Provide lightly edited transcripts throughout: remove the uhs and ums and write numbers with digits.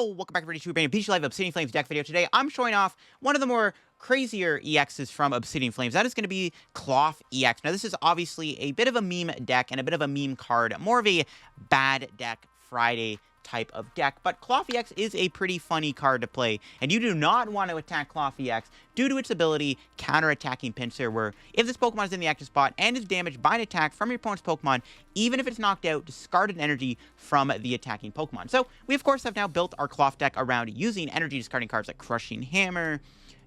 Yo, welcome back to a PTCGL Live Obsidian Flames deck video. Today, I'm showing off one of the more crazier EXs from Obsidian Flames. That is going to be Klawf EX. Now, this is obviously a bit of a meme deck and a bit of a meme card. More of a bad deck Friday type of deck, but Klawf EX is a pretty funny card to play, and you do not want to attack Klawf EX due to its ability counter-attacking Pincer, where if this Pokemon is in the active spot and is damaged by an attack from your opponent's Pokemon, even if it's knocked out, discard an energy from the attacking Pokemon. So we of course have now built our Klawf deck around using energy discarding cards like Crushing Hammer,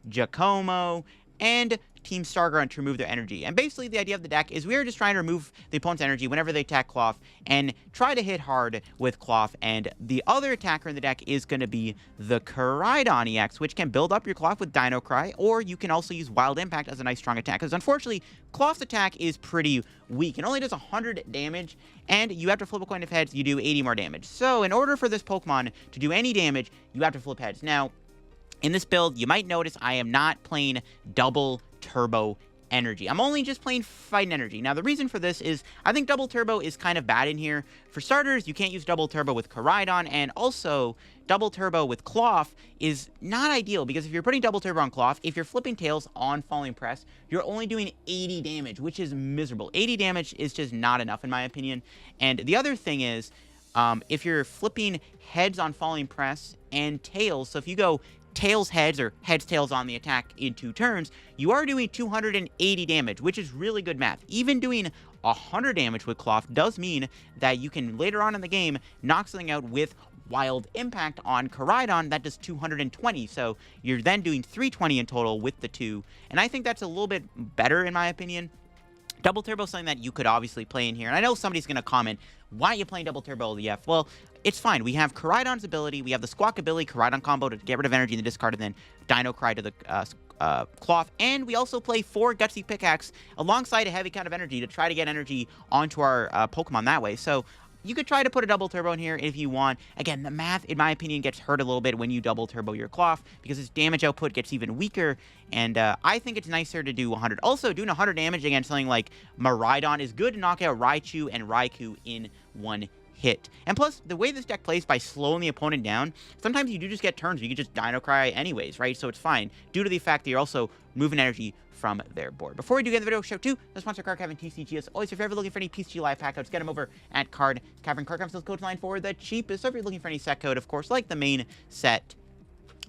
Giacomo, and Team Stargrunt to remove their energy. And basically the idea of the deck is we are just trying to remove the opponent's energy whenever they attack Klawf and try to hit hard with Klawf. And the other attacker in the deck is going to be the Koraidon EX, which can build up your Klawf with Dino Cry, or you can also use Wild Impact as a nice strong attack, because unfortunately Klawf's attack is pretty weak. It only does 100 damage, and you have to flip a coin of heads, you do 80 more damage. So in order for this Pokemon to do any damage, you have to flip heads. Now, in this build, you might notice I am not playing double turbo energy. I'm only just playing fighting energy. Now, the reason for this is I think double turbo is kind of bad in here. For starters, you can't use double turbo with Koraidon, and also double turbo with Klawf is not ideal, because if you're putting double turbo on Klawf, if you're flipping tails on Falling Press, you're only doing 80 damage, which is miserable. 80 damage is just not enough in my opinion. And the other thing is, if you're flipping heads on Falling Press and tails, so if you go tails heads or heads tails on the attack in 2 turns, you are doing 280 damage, which is really good math. Even doing 100 damage with Klawf does mean that you can later on in the game knock something out with Wild Impact on Koraidon that does 220, so you're then doing 320 in total with the 2, and I think that's a little bit better in my opinion. Double Turbo is something that you could obviously play in here, and I know somebody's going to comment, why are you playing Double Turbo LDF? Well, it's fine. We have Koraidon's ability, we have the Squawkabilly Koraidon combo to get rid of energy in the discard, and then Dino Cry to the Klawf, and we also play 4 Gutsy Pickaxe alongside a heavy count of energy to try to get energy onto our Pokemon that way. So you could try to put a double turbo in here if you want. Again, the math, in my opinion, gets hurt a little bit when you double turbo your Klawf, because its damage output gets even weaker, and I think it's nicer to do 100. Also, doing 100 damage against something like Miraidon is good to knock out Raichu and Raikou in one hit. And plus, the way this deck plays by slowing the opponent down, sometimes you do just get turns where you can just Dino Cry anyways, right? So it's fine, due to the fact that you're also moving energy from their board. Before we do get the video, show 2, the sponsor Card Cavern TCG. As always, if you're ever looking for any PCG live pack codes, get them over at Card Cavern. Card Cavern sells codes line for the cheapest. So if you're looking for any set code, of course, like the main set,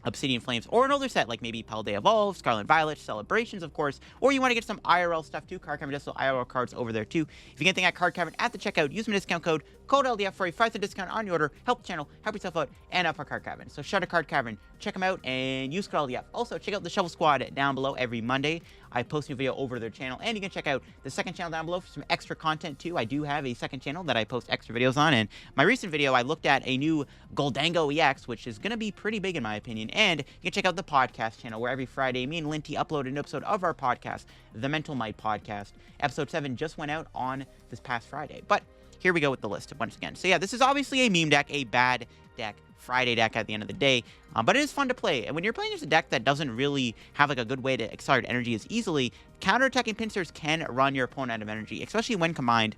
Obsidian Flames, or an older set like maybe Paldea Evolve, Scarlet and Violet, Celebrations, of course, or you want to get some IRL stuff too, Card Cavern does sell IRL cards over there too. If you get anything at Card Cavern at the checkout, use my discount code LDF for a 5% discount on your order. Help the channel, help yourself out, and help our Card Cavern. So shout out to Card Cavern, check them out, and use code LDF. Also, check out the Shovel Squad down below every Monday. I post a new video over their channel, and you can check out the second channel down below for some extra content too. I do have a second channel that I post extra videos on, and my recent video I looked at a new Goldango EX, which is going to be pretty big in my opinion. And you can check out the podcast channel, where every Friday me and Linty upload an episode of our podcast, the Mental Might Podcast. Episode 7 just went out on this past Friday. But here we go with the list once again. So yeah, this is obviously a meme deck, a bad deck, Friday deck at the end of the day, but it is fun to play. And when you're playing just a deck that doesn't really have like a good way to accelerate energy as easily, counter-attacking Pincers can run your opponent out of energy, especially when combined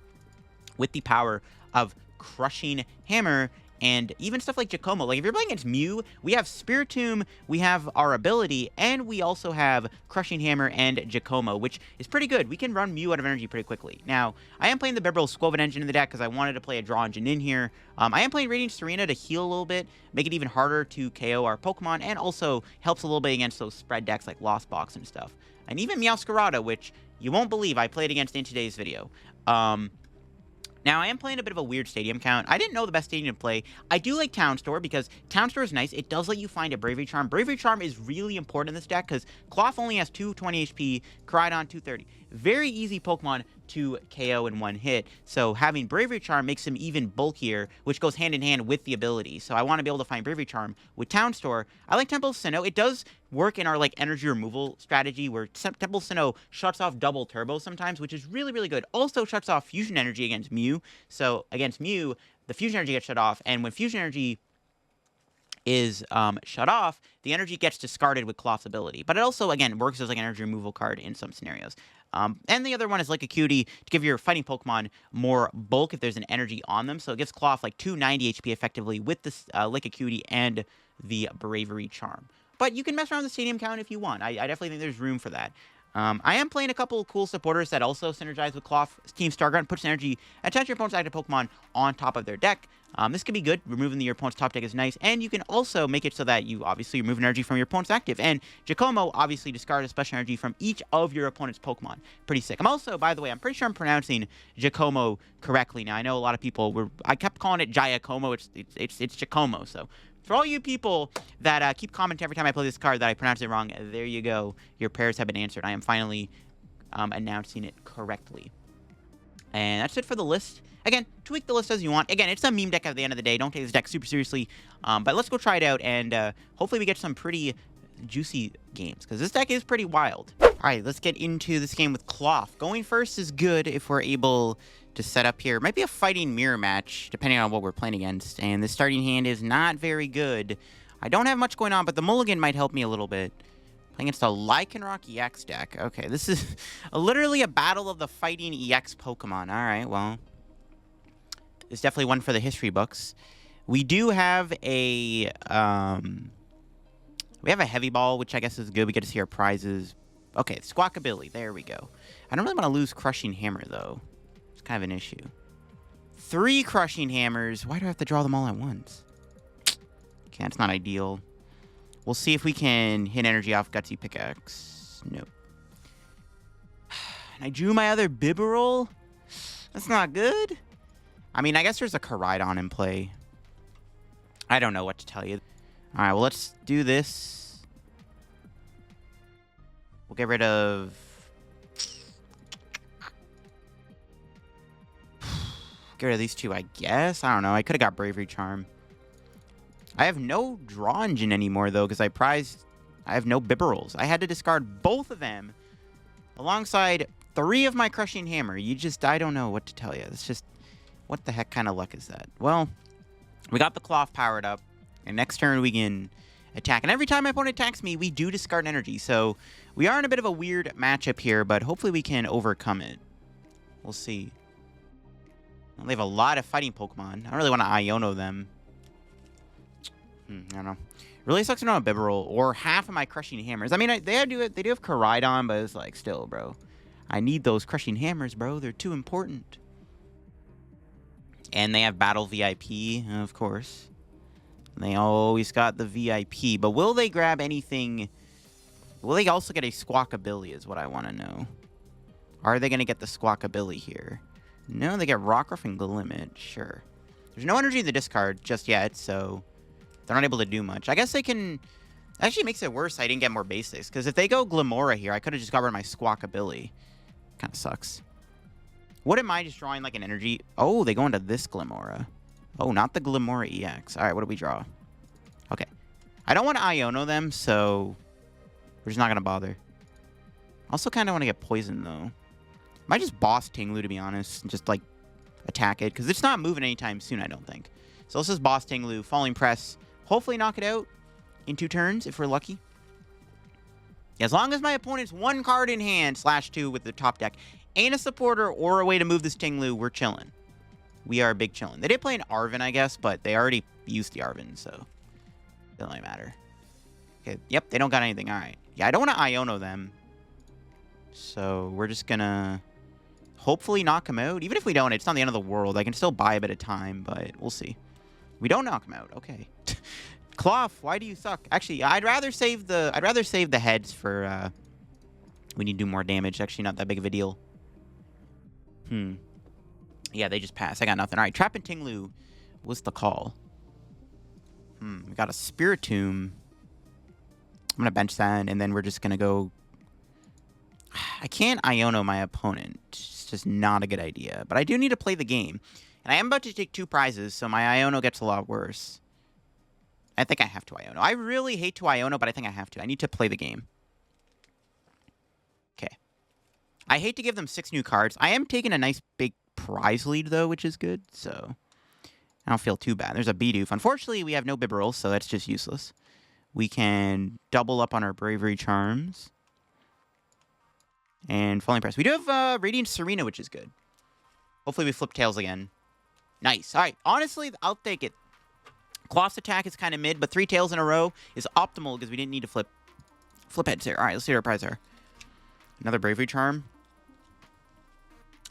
with the power of Crushing Hammer and even stuff like Giacomo. Like if you're playing against Mew, we have Spiritomb, we have our ability, and we also have Crushing Hammer and Giacomo, which is pretty good. We can run Mew out of energy pretty quickly. Now, I am playing the Bibarel Skwovet engine in the deck because I wanted to play a draw engine in here. I am playing Radiant Tsareena to heal a little bit, make it even harder to KO our Pokemon, and also helps a little bit against those spread decks like Lost Box and stuff. And even Meowscarada, which you won't believe I played against in today's video. Now, I am playing a bit of a weird stadium count. I didn't know the best stadium to play. I do like Town Store because Town Store is nice. It does let you find a Bravery Charm. Bravery Charm is really important in this deck because Klawf only has 220 HP, Koraidon 230. Very easy Pokemon to KO in one hit. So having Bravery Charm makes him even bulkier, which goes hand in hand with the ability. So I want to be able to find Bravery Charm with Town Store. I like Temple of Sinnoh. It does work in our like energy removal strategy where Temple of Sinnoh shuts off double turbo sometimes, which is really, really good. Also shuts off fusion energy against Mew. So against Mew, the fusion energy gets shut off, and when fusion energy is shut off, the energy gets discarded with Klawf's ability. But it also, again, works as like an energy removal card in some scenarios. And the other one is Lake Acuity to give your fighting Pokemon more bulk if there's an energy on them. So it gives Klawf like 290 HP effectively with this Lake Acuity and the Bravery Charm. But you can mess around the stadium count if you want. I definitely think there's room for that. I am playing a couple cool supporters that also synergize with Klawf. Team Star Grunt puts energy, attach your opponent's active Pokemon on top of their deck. This can be good. Removing your opponent's top deck is nice. And you can also make it so that you obviously remove energy from your opponent's active. And Giacomo obviously discards a special energy from each of your opponent's Pokemon. Pretty sick. I'm also, by the way, I'm pretty sure I'm pronouncing Giacomo correctly now. I know a lot of people were, I kept calling it Giacomo. It's Giacomo. So for all you people that keep commenting every time I play this card that I pronounce it wrong, there you go. Your prayers have been answered. I am finally announcing it correctly. And that's it for the list. Again, tweak the list as you want. Again, it's a meme deck at the end of the day. Don't take this deck super seriously. But let's go try it out, and hopefully we get some pretty juicy games, because this deck is pretty wild. All right, let's get into this game with Klawf. Going first is good if we're able to set up here. Might be a fighting mirror match, depending on what we're playing against. And this starting hand is not very good. I don't have much going on, but the mulligan might help me a little bit. Playing against a Lycanroc EX deck. Okay, this is literally a battle of the fighting EX Pokemon. All right, well, it's definitely one for the history books. We do have a heavy ball, which I guess is good. We get to see our prizes. Okay, Squawkabilly. There we go. I don't really want to lose Crushing Hammer, though. It's kind of an issue. 3 Crushing Hammers. Why do I have to draw them all at once? Okay, that's not ideal. We'll see if we can hit energy off Gutsy Pickaxe. Nope. And I drew my other Bibarel. That's not good. I mean, I guess there's a Koraidon in play. I don't know what to tell you. All right, well, let's do this. We'll get rid of... Get rid of these 2, I guess. I don't know. I could have got Bravery Charm. I have no Draw Engine anymore, though, because I have no Bibarels. I had to discard both of them alongside 3 of my Crushing Hammer. I don't know what to tell you. It's just, what the heck kind of luck is that? Well, we got the Klawf powered up, and next turn we can attack. And every time my opponent attacks me, we do discard energy. So we are in a bit of a weird matchup here, but hopefully we can overcome it. We'll see. Well, they have a lot of fighting Pokemon. I don't really want to Iono them. I don't know. Really sucks to know a Bibarel or half of my Crushing Hammers. I mean, they do have Koraidon, but it's like, still, bro. I need those Crushing Hammers, bro. They're too important. And they have Battle VIP, of course. They always got the VIP. But will they grab anything? Will they also get a Squawkabilly is what I want to know. Are they going to get the Squawkabilly here? No, they get Rockruff and Glimmet. Sure. There's no energy in the discard just yet, so they're not able to do much. I guess they can... Actually makes it worse I didn't get more basics, because if they go Glimmora here, I could have just got rid of my Squawkabilly. Kind of sucks. What am I just drawing like an energy? Oh, they go into this Glimmora. Oh, not the Glimmora EX. All right, what do we draw? Okay. I don't want to Iono them, so we're just not going to bother. Also kind of want to get poisoned, though. Might just boss Tinglu, to be honest, and just, like, attack it, because it's not moving anytime soon, I don't think. So let's just boss Tinglu, Falling Press, hopefully knock it out in 2 turns, if we're lucky. As long as my opponent's 1 card in hand, /2 with the top deck, ain't a supporter or a way to move this Tinglu, we're chilling. We are big chilling. They did play an Arven, I guess, but they already used the Arven, so it doesn't really matter. Okay, yep, they don't got anything. All right. Yeah, I don't want to Iono them. So we're just going to hopefully knock him out. Even if we don't, it's not the end of the world. I can still buy a bit of time, but we'll see. We don't knock him out. Okay. Klawf, why do you suck? Actually, I'd rather save the heads for we need to do more damage. Actually, not that big of a deal. Yeah, they just passed. I got nothing. All right, Trap and Tinglu was the call. We got a Spiritomb. I'm going to bench that, and then we're just going to go... I can't Iono my opponent. It's just not a good idea. But I do need to play the game. And I am about to take 2 prizes, so my Iono gets a lot worse. I think I have to Iono. I really hate to Iono, but I think I have to. I need to play the game. Okay. I hate to give them 6 new cards. I am taking a nice big prize lead, though, which is good. So I don't feel too bad. There's a Bidoof. Unfortunately, we have no Bibarel, so that's just useless. We can double up on our Bravery Charms. And Falling Press. We do have Radiant Tsareena, which is good. Hopefully we flip tails again. Nice. All right. Honestly, I'll take it. Klawf's attack is kind of mid, but 3 tails in a row is optimal because we didn't need to flip heads here. All right, let's see what our prize are. Another Bravery Charm.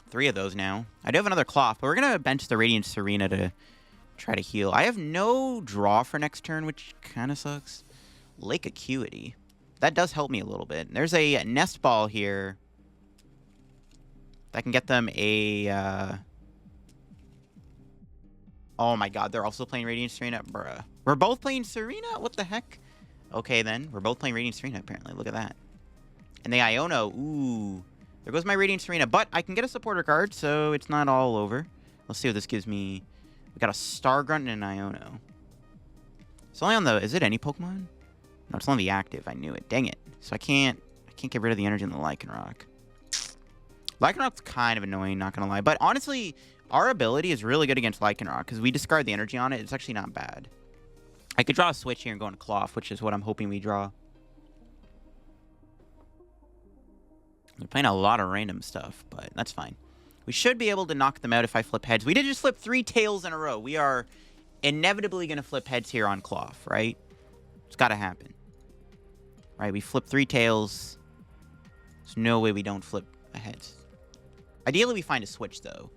3 of those now. I do have another Klawf, but we're going to bench the Radiant Tsareena to try to heal. I have no draw for next turn, which kind of sucks. Lake Acuity. That does help me a little bit. There's a Nest Ball here. That can get them a... Oh my god, they're also playing Radiant Tsareena? Bruh. We're both playing Tsareena? What the heck? Okay, then. We're both playing Radiant Tsareena, apparently. Look at that. And the Iono. Ooh. There goes my Radiant Tsareena. But I can get a supporter card, so it's not all over. Let's see what this gives me. We got a Star Grunt and an Iono. It's only on the... Is it any Pokemon? No, it's only the active. I knew it. Dang it. So I can't get rid of the energy in the Lycanroc. Lycanroc's kind of annoying, not going to lie. But honestly... Our ability is really good against Lycanroc because we discard the energy on it. It's actually not bad. I could draw a switch here and go into Klawf, which is what I'm hoping we draw. They're playing a lot of random stuff, but that's fine. We should be able to knock them out if I flip heads. We did just flip 3 tails in a row. We are inevitably going to flip heads here on Klawf, right? It's got to happen. Right, we flip 3 tails. There's no way we don't flip a heads. Ideally, we find a switch, though.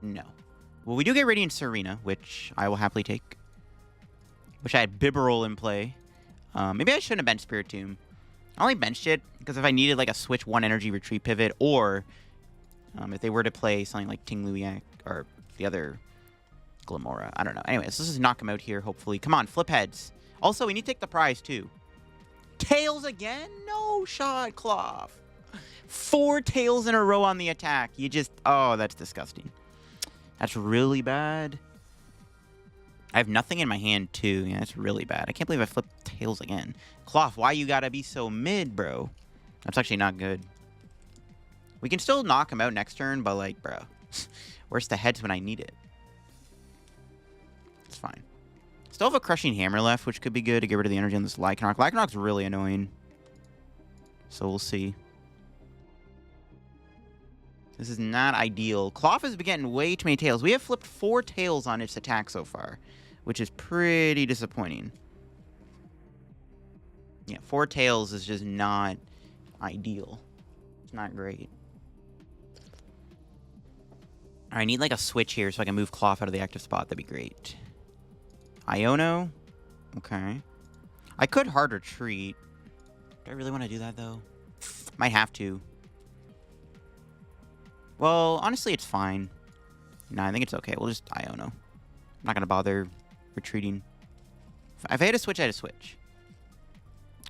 No. Well, we do get Radiant Tsareena, which I will happily take. Wish I had Bibarel in play. Maybe I shouldn't have benched Spiritomb. I only benched it because if I needed like a switch 1 energy retreat pivot, or if they were to play something like Tingluiak or the other Glimmora. I don't know. Anyways, let's just knock him out here, hopefully. Come on, flip heads. Also, we need to take the prize, too. Tails again? No shot, Klawf. 4 tails in a row on the attack. You just... Oh, that's disgusting. That's really bad. I have nothing in my hand, too. Yeah, that's really bad. I can't believe I flipped tails again. Klawf, why you gotta be so mid, bro? That's actually not good. We can still knock him out next turn, but, like, bro. Where's the heads when I need it? It's fine. Still have a Crushing Hammer left, which could be good to get rid of the energy on this Lycanroc. Lycanroc's really annoying. So we'll see. This is not ideal. Klawf has been getting way too many tails. We have flipped 4 tails on its attack so far, which is pretty disappointing. Yeah, 4 tails is just not ideal. It's not great. I need like a switch here so I can move Klawf out of the active spot. That'd be great. Iono. Okay. I could hard retreat. Do I really want to do that, though? Might have to. Well, honestly, it's fine. No, I think it's okay. We'll just Iono. I'm not going to bother retreating. If I had a switch, I had a switch.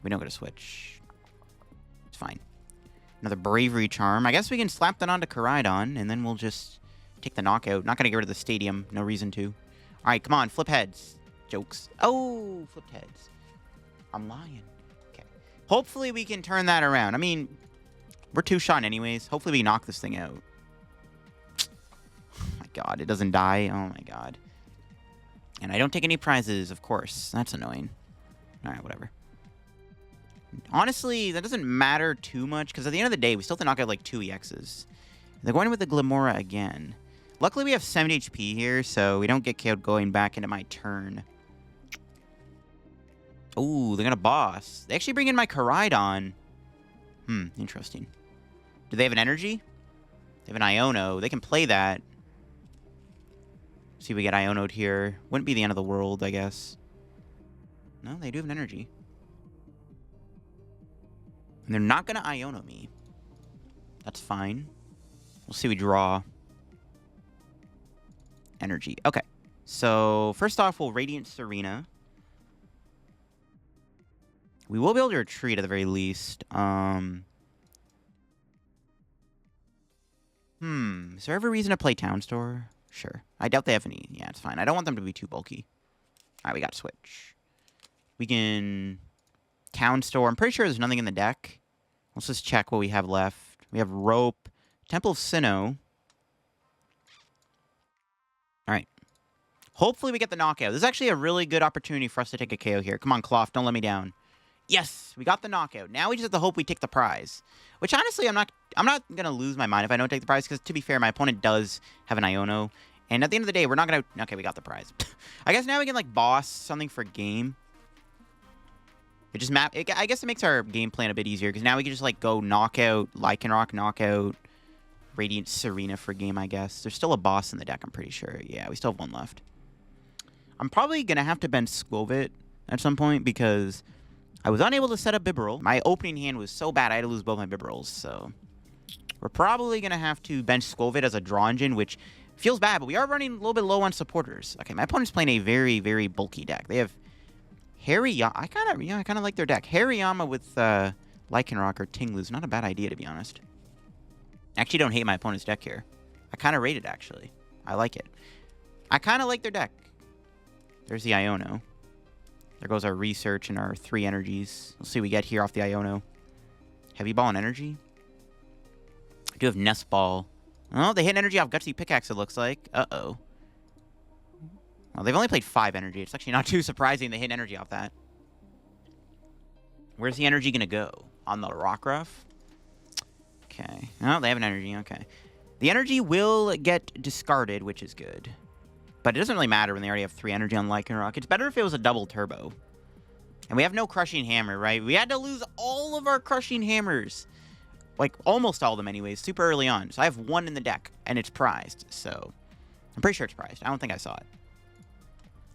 We don't get a switch. It's fine. Another Bravery Charm. I guess we can slap that onto Koraidon, and then we'll just take the knockout. Not going to get rid of the stadium. No reason to. All right, come on. Flip heads. Jokes. Oh, flipped heads. I'm lying. Okay. Hopefully we can turn that around. I mean, we're 2-shot anyways. Hopefully we knock this thing out. Oh my god, it doesn't die. Oh my god. And I don't take any prizes, of course. That's annoying. Alright, whatever. Honestly, that doesn't matter too much, because at the end of the day, we still have to knock out like 2 EXs. They're going with the Glimmora again. Luckily, we have 70 HP here, so we don't get KO'd going back into my turn. Ooh, they're gonna boss. They actually bring in my Koraidon. Interesting. Do they have an energy? They have an Iono. They can play that. See if we get Iono'd here. Wouldn't be the end of the world, I guess. No, they do have an energy. And they're not gonna Iono me. That's fine. We'll see we draw. Energy. Okay. So, first off, we'll Radiant Tsareena. We will be able to retreat at the very least. Is there ever a reason to play Town Store? Sure. I doubt they have any. Yeah, it's fine. I don't want them to be too bulky. Alright, we got switch. We can... Town Store. I'm pretty sure there's nothing in the deck. Let's just check what we have left. We have Rope. Temple of Sinnoh. Alright. Hopefully we get the knockout. This is actually a really good opportunity for us to take a KO here. Come on, Klawf, don't let me down. Yes, we got the knockout. Now we just have to hope we take the prize. Which, honestly, I'm not going to lose my mind if I don't take the prize, because, to be fair, my opponent does have an Iono. And at the end of the day, we're not going to... Okay, we got the prize. I guess now we can, like, boss something for game. It just I guess it makes our game plan a bit easier, because now we can just, like, go knockout Lycanroc, knockout Radiant Tsareena for game, I guess. There's still a boss in the deck, I'm pretty sure. Yeah, we still have one left. I'm probably going to have to bench Skwovet at some point, because I was unable to set up Bibarel. My opening hand was so bad I had to lose both my Bibarels, so... We're probably going to have to bench Skwovet as a draw engine, which feels bad, but we are running a little bit low on supporters. Okay, my opponent's playing a very, very bulky deck. They have Hariyama. I kind of like their deck. Hariyama with Lycanroc or Tinglu's not a bad idea, to be honest. I actually don't hate my opponent's deck here. I kind of rate it, actually. I like it. I kind of like their deck. There's the Iono. There goes our research and our 3 energies. Let's see what we get here off the Iono. Heavy Ball and Energy. I do have Nest Ball. Oh, they hit energy off Gutsy Pickaxe, it looks like. Uh-oh. Well, they've only played 5 energy. It's actually not too surprising they hit energy off that. Where's the energy going to go? On the Rockruff? Okay. Oh, they have an energy. Okay. The energy will get discarded, which is good. But it doesn't really matter when they already have 3 energy on Lycanroc. It's better if it was a double turbo. And we have no Crushing Hammer, right? We had to lose all of our Crushing Hammers. Like, almost all of them anyways, super early on. So I have 1 in the deck, and it's prized. So, I'm pretty sure it's prized. I don't think I saw it.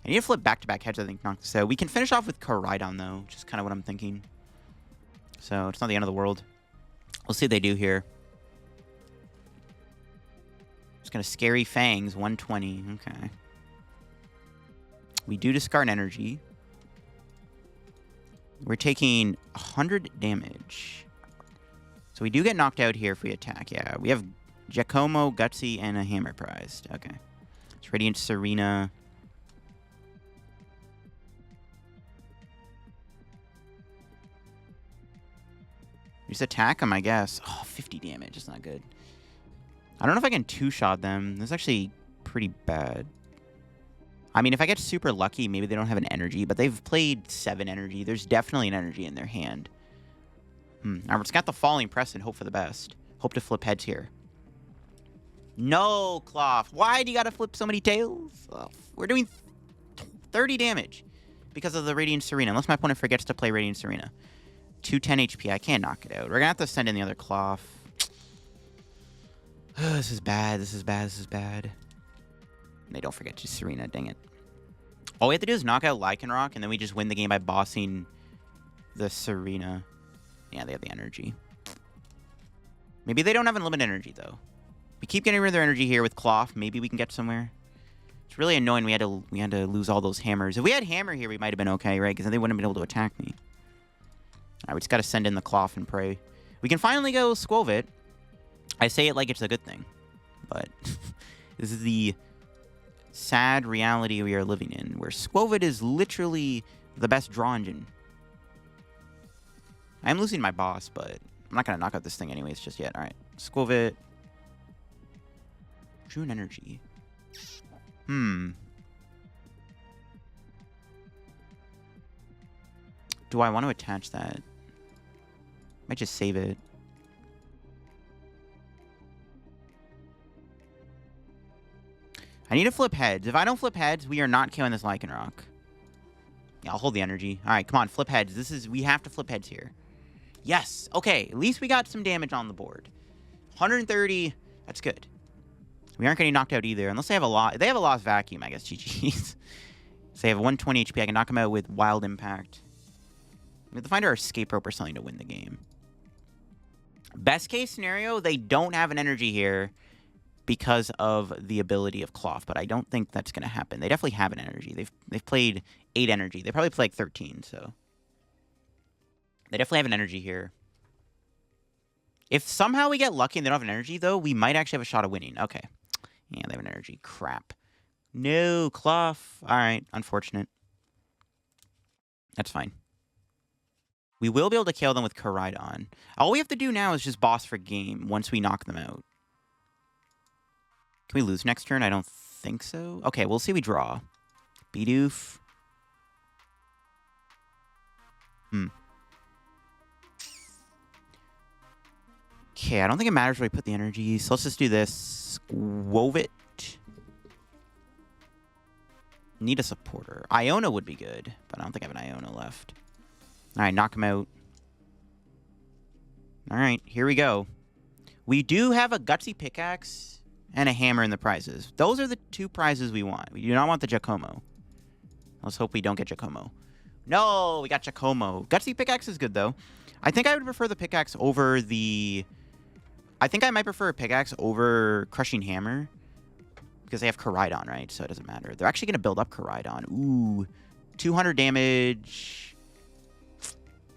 I need to flip back-to-back heads, I think. So, we can finish off with Koraidon, though, which is kind of what I'm thinking. So, it's not the end of the world. We'll see what they do here. Just going to Scary Fangs, 120. Okay. We do discard energy. We're taking 100 damage. So we do get knocked out here if we attack. Yeah, we have Giacomo, Gutsy, and a Hammer prized. Okay. It's Radiant Tsareena. Just attack them, I guess. Oh, 50 damage. It's not good. I don't know if I can 2-shot them. This is actually pretty bad. I mean, if I get super lucky, maybe they don't have an energy, but they've played 7 energy. There's definitely an energy in their hand. Alright, we're just got the Falling Press and hope for the best. Hope to flip heads here. No, Klawf. Why do you gotta flip so many tails? Oh, we're doing 30 damage because of the Radiant Tsareena. Unless my opponent forgets to play Radiant Tsareena. 210 HP. I can't knock it out. We're gonna have to send in the other Klawf. This is bad. This is bad. This is bad. And they don't forget to Tsareena. Dang it. All we have to do is knock out Lycanroc, and then we just win the game by bossing the Tsareena. Yeah, they have the energy. Maybe they don't have unlimited energy, though. We keep getting rid of their energy here with Klawf. Maybe we can get somewhere. It's really annoying we had to lose all those hammers. If we had Hammer here, we might have been okay, right? Because then they wouldn't have been able to attack me. Alright, we just got to send in the Klawf and pray. We can finally go Skwovet. I say it like it's a good thing. But this is the sad reality we are living in, where Skwovet is literally the best draw engine. I'm losing my boss, but I'm not going to knock out this thing anyways just yet. All right. Skwovet. June Energy. Do I want to attach that? Might just save it. I need to flip heads. If I don't flip heads, we are not killing this Lycanroc. Yeah, I'll hold the energy. All right, come on, flip heads. We have to flip heads here. Yes. Okay. At least we got some damage on the board. 130. That's good. We aren't getting knocked out either. Unless they have a lot. They have a lost vacuum, I guess. GG's. So they have 120 HP. I can knock them out with Wild Impact. We have to find our Escape Rope or something to win the game. Best case scenario, they don't have an energy here because of the ability of Klawf. But I don't think that's going to happen. They definitely have an energy. They've played 8 energy. They probably play like 13, so... They definitely have an energy here. If somehow we get lucky and they don't have an energy, though, we might actually have a shot of winning. Okay. Yeah, they have an energy. Crap. No, Klawf. All right. Unfortunate. That's fine. We will be able to kill them with Koraidon. All we have to do now is just boss for game once we knock them out. Can we lose next turn? I don't think so. Okay, we'll see we draw. Bidoof. Okay, I don't think it matters where we put the energy, so let's just do this. Skwovet. Need a supporter. Iono would be good, but I don't think I have an Iono left. Alright, knock him out. Alright, here we go. We do have a Gutsy Pickaxe and a Hammer in the prizes. Those are the two prizes we want. We do not want the Giacomo. Let's hope we don't get Giacomo. No, we got Giacomo. Gutsy Pickaxe is good, though. I think I would prefer the Pickaxe over the... I think I might prefer a Pickaxe over Crushing Hammer. Because they have Koraidon, right? So it doesn't matter. They're actually going to build up Koraidon. Ooh. 200 damage.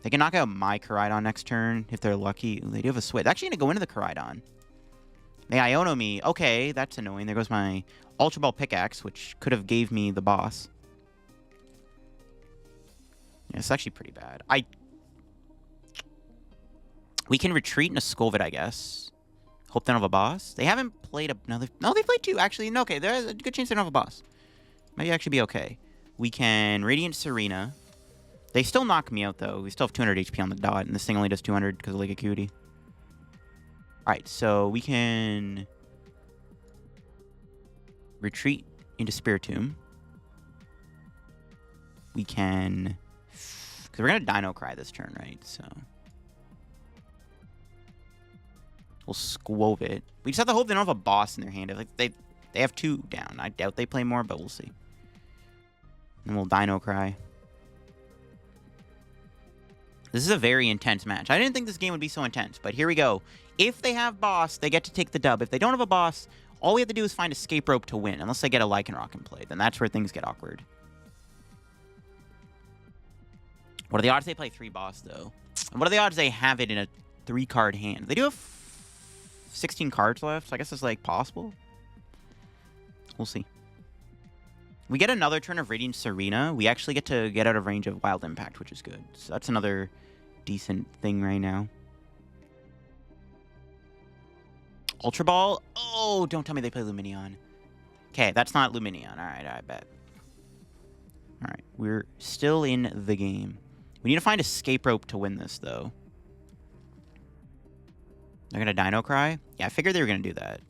They can knock out my Koraidon next turn if they're lucky. Ooh, they do have a Switch. They're actually going to go into the Koraidon. They Iono me. Okay, that's annoying. There goes my Ultra Ball Pickaxe, which could have gave me the boss. Yeah, it's actually pretty bad. We can retreat in a Skwovet, I guess. Hope they don't have a boss. They haven't played a... No, they played two, actually. No, okay, there's a good chance they don't have a boss. Might actually be okay. We can Radiant Tsareena. They still knock me out, though. We still have 200 HP on the dot, and this thing only does 200 because of Lake Acuity. Alright, so we can... retreat into Spiritomb. We can... because we're going to Dino Cry this turn, right? So... we'll Skwovet. We just have to hope they don't have a boss in their hand. Like they have two down. I doubt they play more, but we'll see. And we'll Dino Cry. This is a very intense match. I didn't think this game would be so intense, but here we go. If they have boss, they get to take the dub. If they don't have a boss, all we have to do is find Escape Rope to win. Unless they get a Lycanroc in play. Then that's where things get awkward. What are the odds they play 3 boss, though? And what are the odds they have it in a 3-card hand? They do have 16 cards left, so I guess it's, like, possible. We'll see. We get another turn of Radiant Tsareena. We actually get to get out of range of Wild Impact, which is good. So that's another decent thing right now. Ultra Ball. Oh, don't tell me they play Lumineon. Okay, that's not Lumineon. All right, I bet. All right, we're still in the game. We need to find Escape Rope to win this, though. They're going to Dino Cry? Yeah, I figured they were going to do that.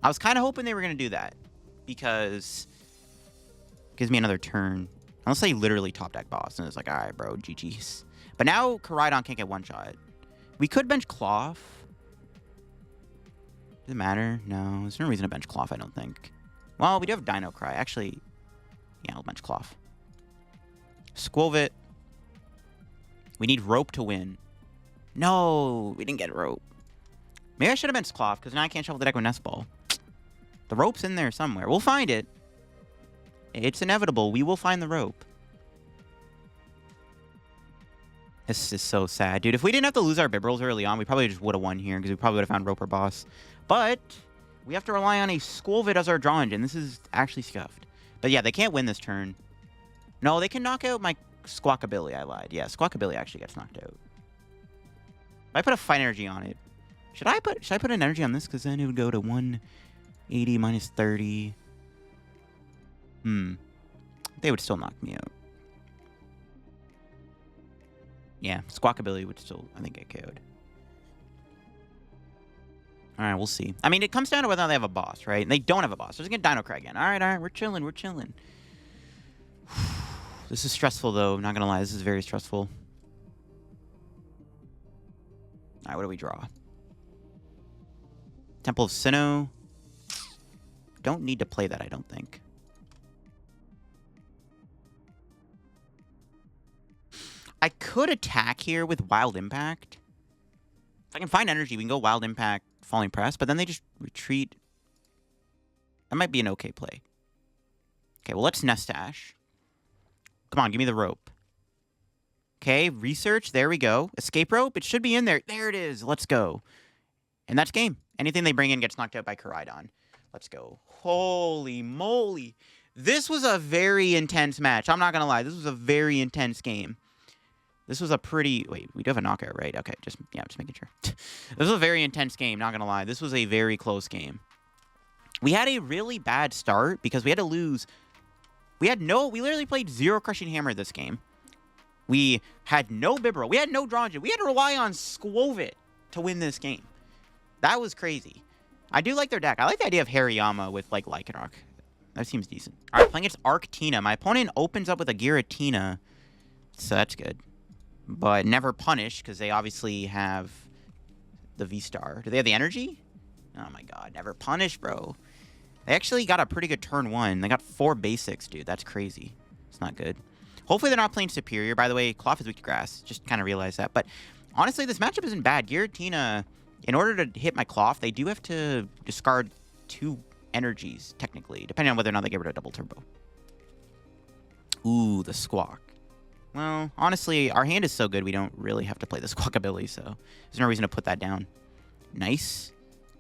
I was kind of hoping they were going to do that. Because it gives me another turn. Unless they literally top deck boss. And it's like, alright, bro, GG's. But now Koraidon can't get one-shot. We could bench Klawf. Does it matter? No, there's no reason to bench Klawf, I don't think. Well, we do have Dino Cry. Actually, yeah, I'll bench Klawf. Skwovet. We need Rope to win. No, we didn't get Rope. Maybe I should have benched Klawf, because now I can't shuffle the deck with Nest Ball. The Rope's in there somewhere. We'll find it. It's inevitable. We will find the Rope. This is so sad. Dude, if we didn't have to lose our Bibarels early on, we probably just would have won here, because we probably would have found Rope or Boss. But we have to rely on a Skwovet as our draw engine. This is actually scuffed. But yeah, they can't win this turn. No, they can knock out my Squawkabilly. I lied. Yeah, Squawkabilly actually gets knocked out. If I put a Fight Energy on it, should I put an energy on this? Because then it would go to 180 minus 30. They would still knock me out. Yeah, Squawkabilly would still, I think, get KO'd. Alright, we'll see. I mean, it comes down to whether or not they have a boss, right? And they don't have a boss. They're just going to Dino Cry again. Alright, we're chilling, we're chilling. This is stressful, though. I'm not going to lie. This is very stressful. Alright, what do we draw? Temple of Sinnoh. Don't need to play that, I don't think. I could attack here with Wild Impact. If I can find energy, we can go Wild Impact, Falling Press, but then they just retreat. That might be an okay play. Okay, well, let's Nest Dash. Come on, give me the Rope. Okay, Research, there we go. Escape Rope, it should be in there. There it is, let's go. And that's game. Anything they bring in gets knocked out by Koraidon. Let's go. Holy moly. This was a very intense match. I'm not going to lie. This was a very intense game. This was a pretty... Wait, we do have a knockout, right? Okay, just making sure. This was a very intense game, not going to lie. This was a very close game. We had a really bad start because we had to lose We literally played 0 Crushing Hammer this game. We had no Bibarel. We had no Draw Engine. We had to rely on Skwovet to win this game. That was crazy. I do like their deck. I like the idea of Hariyama with, like, Lycanroc. That seems decent. All right, playing against Arctina. My opponent opens up with a Giratina, so that's good. But never punish, because they obviously have the VSTAR. Do they have the energy? Oh, my God. Never punish, bro. They actually got a pretty good turn 1. They got 4 basics, dude. That's crazy. It's not good. Hopefully they're not playing Superior. By the way, Klawf is weak to grass. Just kind of realized that. But honestly, this matchup isn't bad. Giratina, in order to hit my Klawf, they do have to discard 2 energies, technically, depending on whether or not they get rid of double turbo. Ooh, the Squawk. Well, honestly, our hand is so good we don't really have to play the Squawkabilly, so there's no reason to put that down. Nice.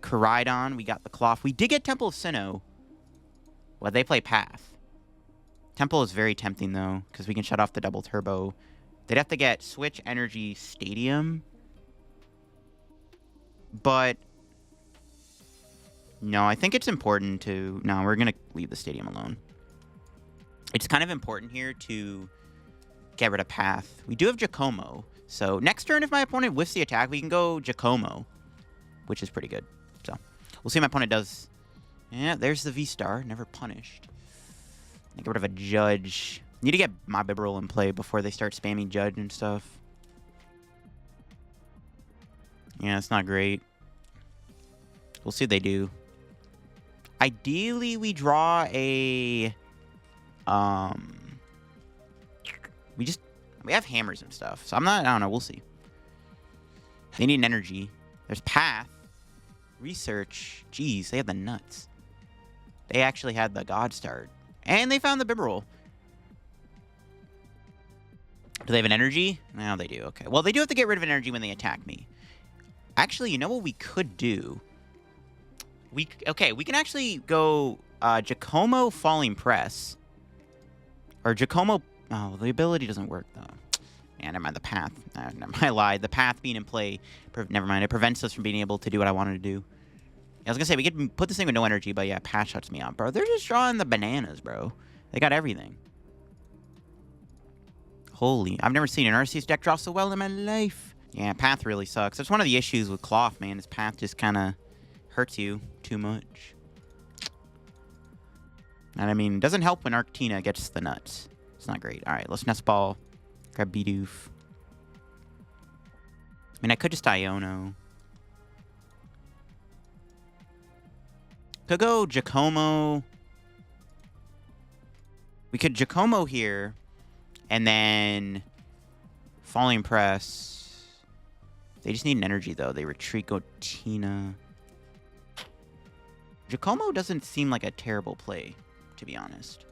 Koraidon, we got the Klawf. We did get Temple of Sinnoh. Well, they play Path. Temple is very tempting, though, because we can shut off the double turbo. They'd have to get Switch Energy Stadium. But no, I think it's important to... No, we're going to leave the stadium alone. It's kind of important here to get rid of Path. We do have Giacomo. So next turn, if my opponent whiffs the attack, we can go Giacomo, which is pretty good. So we'll see what my opponent does. Yeah, there's the VSTAR. Never punished. Get rid of a Judge. Need to get my Bibarel in play before they start spamming Judge and stuff. Yeah, it's not great. We'll see what they do. Ideally, we draw a... We have hammers and stuff. So I don't know. We'll see. They need an energy. There's Path. Research. Jeez, they have the nuts. They actually had the God Start. And they found the Bibarel. Do they have an energy? No, they do. Okay. Well, they do have to get rid of an energy when they attack me. Actually, you know what we could do? We can actually go Giacomo Falling Press. Or Giacomo... Oh, the ability doesn't work, though. Yeah, never mind. The Path. Never mind. I lied. The Path being in play... Never mind. It prevents us from being able to do what I wanted to do. I was going to say, we could put this thing with no energy, but yeah, Path shuts me out. Bro, they're just drawing the bananas, bro. They got everything. Holy... I've never seen an Arceus deck draw so well in my life. Yeah, Path really sucks. That's one of the issues with Klawf, man. Is Path just kind of hurts you too much. And I mean, it doesn't help when Arctina gets the nuts. It's not great. All right, let's Nest Ball. Grab Bidoof. I mean, I could just Iono. Could go Giacomo. We could Giacomo here. And then Falling Press. They just need an energy, though. They retreat, go Tina. Giacomo doesn't seem like a terrible play, to be honest.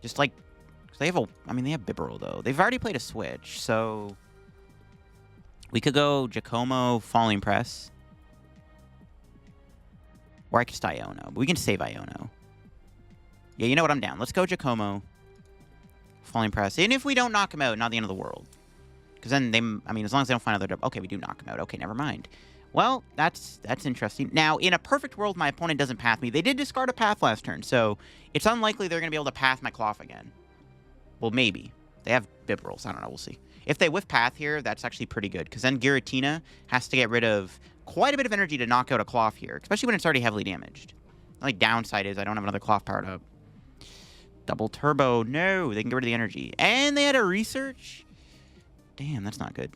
Just like, they have they have Bibarel, though. They've already played a Switch, so we could go Giacomo, Falling Press. Or I could just Iono, but we can save Iono. Yeah, you know what? I'm down. Let's go Giacomo, Falling Press. And if we don't knock him out, not the end of the world. Because then as long as they don't find another... Okay, we do knock him out. Okay, never mind. Well, that's interesting. Now, in a perfect world, my opponent doesn't Path me. They did discard a Path last turn, so it's unlikely they're going to be able to Path my Klawf again. Well, maybe. They have Bibarels. I don't know. We'll see. If they whiff Path here, that's actually pretty good, because then Giratina has to get rid of quite a bit of energy to knock out a Klawf here, especially when it's already heavily damaged. The only downside is I don't have another Klawf powered up. Double Turbo. No, they can get rid of the energy. And they had a Research. Damn, that's not good.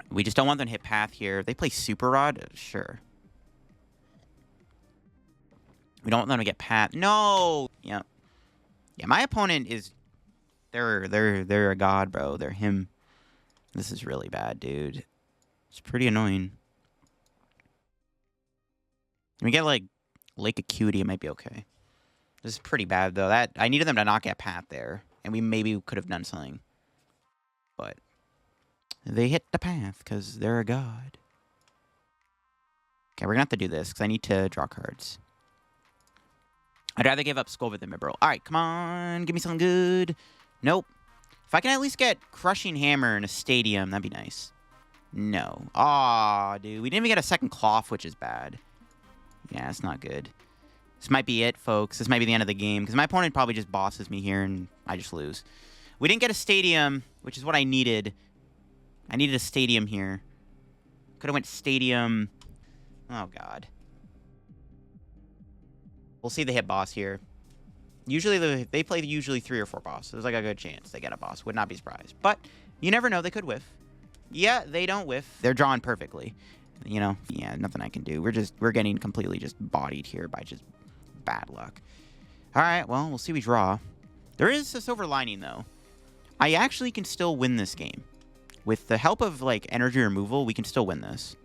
We just don't want them to hit Path here. If they play Super Rod, sure. We don't want them to get Path. No! Yeah. Yeah, my opponent is... They're a god, bro. They're him. This is really bad, dude. It's pretty annoying. Can we get, like, Lake Acuity? It might be okay. This is pretty bad, though. I needed them to not get Path there. And we maybe could have done something. But... they hit the Path because they're a god. Okay, we're going to have to do this because I need to draw cards. I'd rather give up Skwovet than Bibarel. All right, come on. Give me something good. Nope. If I can at least get Crushing Hammer in a stadium, that'd be nice. No. Aw, dude. We didn't even get a second Klawf, which is bad. Yeah, it's not good. This might be it, folks. This might be the end of the game, because my opponent probably just bosses me here, and I just lose. We didn't get a stadium, which is what I needed. I needed a stadium here. Could have went stadium. Oh, God. We'll see the hit boss here. Usually, they play usually 3 or 4 bosses. There's like a good chance they get a boss. Would not be surprised. But you never know. They could whiff. Yeah, they don't whiff. They're drawn perfectly. You know, yeah, nothing I can do. We're getting completely just bodied here by just bad luck. All right, well, we'll see we draw. There is a silver lining, though. I actually can still win this game. With the help of, like, energy removal, we can still win this.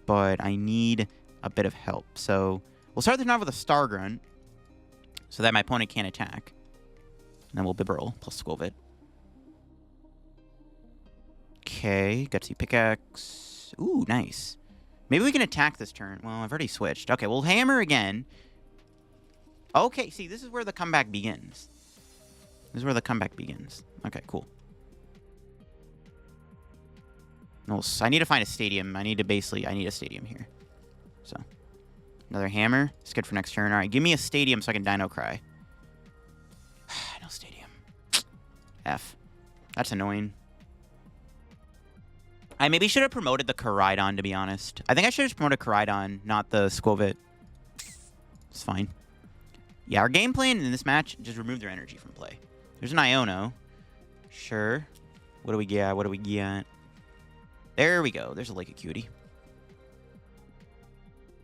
But I need a bit of help. So we'll start the round with a Star Grunt so that my opponent can't attack. And then we'll Bibarel plus Skwovet. Okay, Gutsy Pickaxe. Ooh, nice. Maybe we can attack this turn. Well, I've already switched. Okay, we'll hammer again. Okay, see, this is where the comeback begins. This is where the comeback begins. Okay, cool. No, I need to find a stadium. I need a stadium here. So, another hammer. It's good for next turn. All right, give me a stadium so I can Dino Cry. No stadium. F. That's annoying. I maybe should have promoted the Koraidon, to be honest. I think I should have promoted Koraidon, not the Skwovet. It's fine. Yeah, our game plan in this match, just remove their energy from play. There's an Iono. Sure. What do we get? What do we get? There we go. There's a Lake Acuity.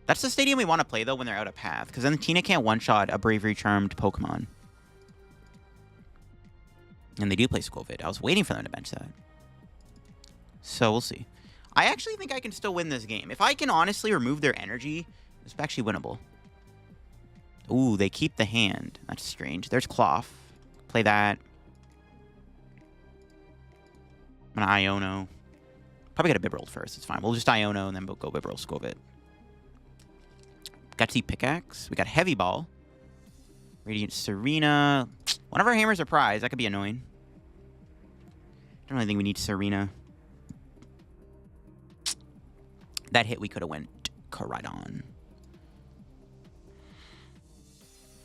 That's the stadium we want to play, though, when they're out of path. Because then Tina can't one-shot a Bravery Charmed Pokemon. And they do play Skwovet. I was waiting for them to bench that. So we'll see. I actually think I can still win this game. If I can honestly remove their energy, it's actually winnable. Ooh, they keep the hand. That's strange. There's Klawf. Play that. I'm gonna Iono. Probably get a Bibarel first. It's fine. We'll just Iono and then we'll go Bibarel Skwovet. Gutsy Pickaxe. We got Heavy Ball. Radiant Tsareena. One of our hammers are prize. That could be annoying. Don't really think we need Tsareena. That hit we could have went Koraidon.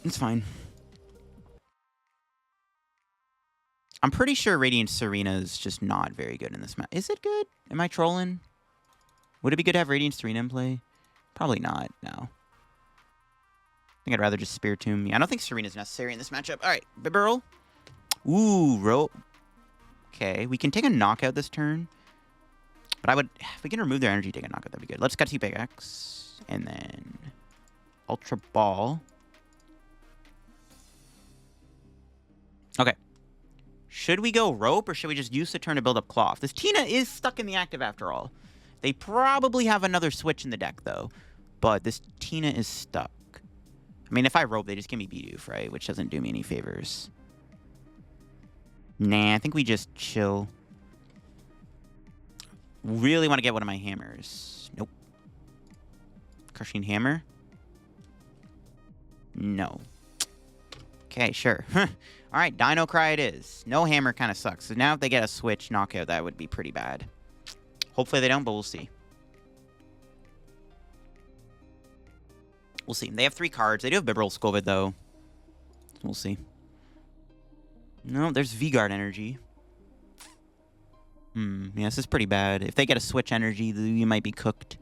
It's fine. I'm pretty sure Radiant Tsareena is just not very good in this match. Is it good? Am I trolling? Would it be good to have Radiant Tsareena in play? Probably not, no. I think I'd rather just Spiritomb. Yeah, I don't think Tsareena is necessary in this matchup. All right, Bibarel. Ooh, Okay, we can take a knockout this turn. But I would, if we can remove their energy, take a knockout, that'd be good. Let's Gutsy Pickaxe. And then Ultra Ball. Okay. Should we go Rope, or should we just use the turn to build up Klawf? This Tina is stuck in the active after all. They probably have another switch in the deck, though. But this Tina is stuck. I mean, if I Rope, they just give me Bidoof, right? Which doesn't do me any favors. Nah, I think we just chill. Really want to get one of my hammers. Nope. Crushing Hammer? No. Okay, sure. Alright, Dino Cry it is. No hammer kind of sucks. So now if they get a switch knockout, that would be pretty bad. Hopefully they don't, but we'll see. We'll see. They have 3 cards. They do have Bibarel Skwovet, though. We'll see. No, there's V-Guard energy. Yeah, this is pretty bad. If they get a switch energy, you might be cooked.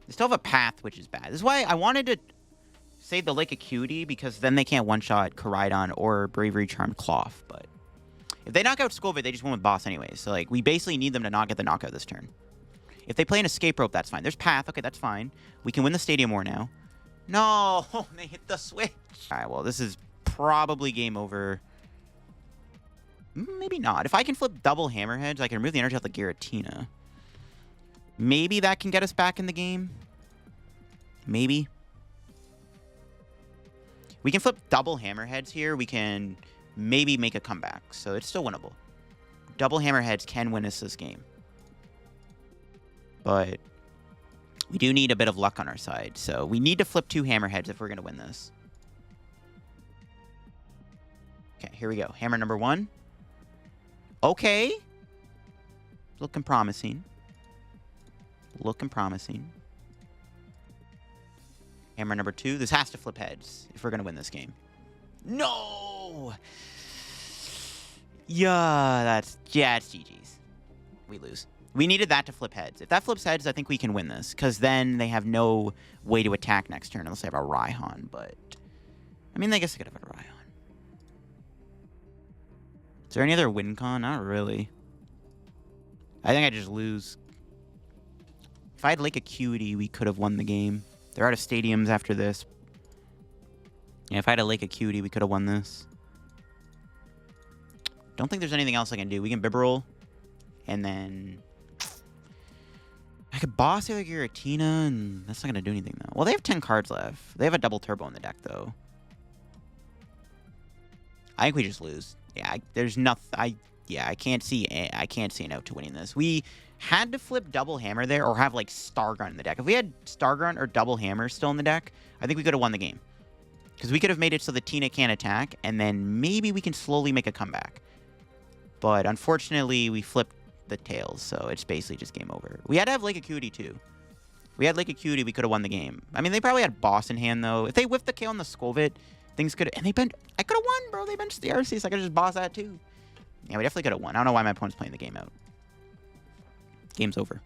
They still have a path, which is bad. This is why I wanted to save the Lake Acuity, because then they can't one-shot Koraidon or Bravery Charm Klawf. But if they knock out Skwovet, they just win with boss anyway. So, like, we basically need them to not get the knockout this turn. If they play an Escape Rope, that's fine. There's Path. Okay, that's fine. We can win the Stadium War now. No! They hit the switch. All right, well, this is probably game over. Maybe not. If I can flip double Hammerheads, I can remove the energy off the Giratina. Maybe that can get us back in the game. Maybe. We can flip double Hammerheads here. We can maybe make a comeback. So it's still winnable. Double Hammerheads can win us this game. But we do need a bit of luck on our side. So we need to flip 2 Hammerheads if we're going to win this. Okay, here we go. Hammer number 1. Okay. Looking promising. Looking promising. Hammer number 2. This has to flip heads if we're going to win this game. No! Yeah, it's GG's. We lose. We needed that to flip heads. If that flips heads, I think we can win this, because then they have no way to attack next turn unless they have a Raihan, but... I mean, I guess they could have a Raihan. Is there any other win con? Not really. I think I just lose. If I had Lake Acuity, we could have won the game. They're out of stadiums after this. Yeah, if I had a Lake Acuity, we could have won this. Don't think there's anything else I can do. We can Bibarel, and then... I could boss the other Giratina, and that's not going to do anything, though. Well, they have 10 cards left. They have a double turbo in the deck, though. I think we just lose. Yeah, there's nothing... I can't see an out to winning this. We had to flip double hammer there or have, like, Star Grunt in the deck. If we had Star Grunt or double hammer still in the deck, I think we could have won the game. Because we could have made it so that Tina can't attack, and then maybe we can slowly make a comeback. But unfortunately, we flipped the tails, so it's basically just game over. We had to have Lake Acuity, too. If we had Lake Acuity, we could have won the game. I mean, they probably had boss in hand, though. If they whiffed the KO on the Skwovet, things could have... And I could have won, bro. They benched the RC, so I could just boss that, too. Yeah, we definitely could have won. I don't know why my opponent's playing the game out. Game's over.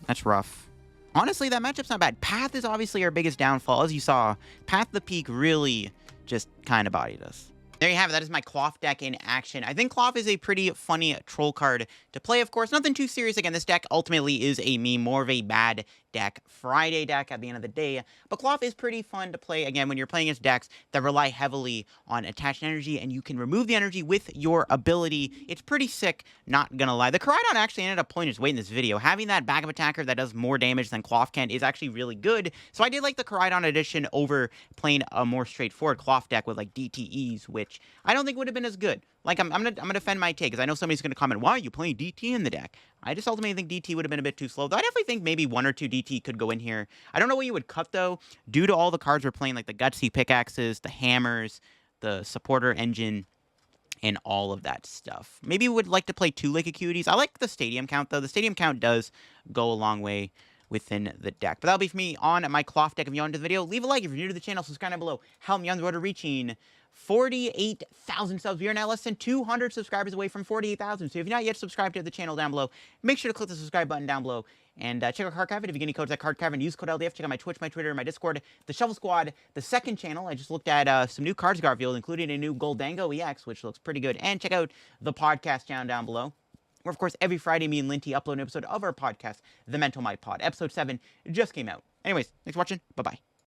That's rough. Honestly, that matchup's not bad. Path is obviously our biggest downfall. As you saw, Path the Peak really just kind of bodied us. There you have it. That is my Klawf deck in action. I think Klawf is a pretty funny troll card to play, of course. Nothing too serious. Again, this deck ultimately is a meme, more of a bad deck, Friday deck at the end of the day. But Klawf is pretty fun to play, again, when you're playing against decks that rely heavily on attached energy, and you can remove the energy with your ability. It's pretty sick, not gonna lie. The Koraidon actually ended up pulling his weight in this video. Having that backup attacker that does more damage than Klawf can is actually really good. So I did like the Koraidon edition over playing a more straightforward Klawf deck with, like, DTEs, which I don't think would have been as good. Like, I'm gonna defend my take, because I know somebody's gonna comment, why are you playing DT in the deck? I just ultimately think DT would have been a bit too slow. Though I definitely think maybe 1 or 2 DT could go in here. I don't know what you would cut, though, due to all the cards we're playing, like the Gutsy Pickaxes, the Hammers, the Supporter Engine, and all of that stuff. Maybe we would like to play 2 Lake Acuities. I like the Stadium count, though. The Stadium count does go a long way within the deck. But that'll be for me on my Klawf deck. If you're into the video, leave a like. If you're new to the channel, subscribe down below. Help me on the road to reaching 48,000 subs. We are now less than 200 subscribers away from 48,000. So if you're not yet subscribed to the channel down below, make sure to click the subscribe button down below. And check out Card Cavern. If you get any codes at Card Cavern, use code LDF. Check out my Twitch, my Twitter, my Discord, the Shovel Squad, the second channel. I just looked at some new cards got revealed, including a new Goldango EX, which looks pretty good. And check out the podcast channel down below, where, of course, every Friday, me and Linty upload an episode of our podcast, The Mental Might Pod. Episode 7 just came out. Anyways, thanks for watching. Bye-bye.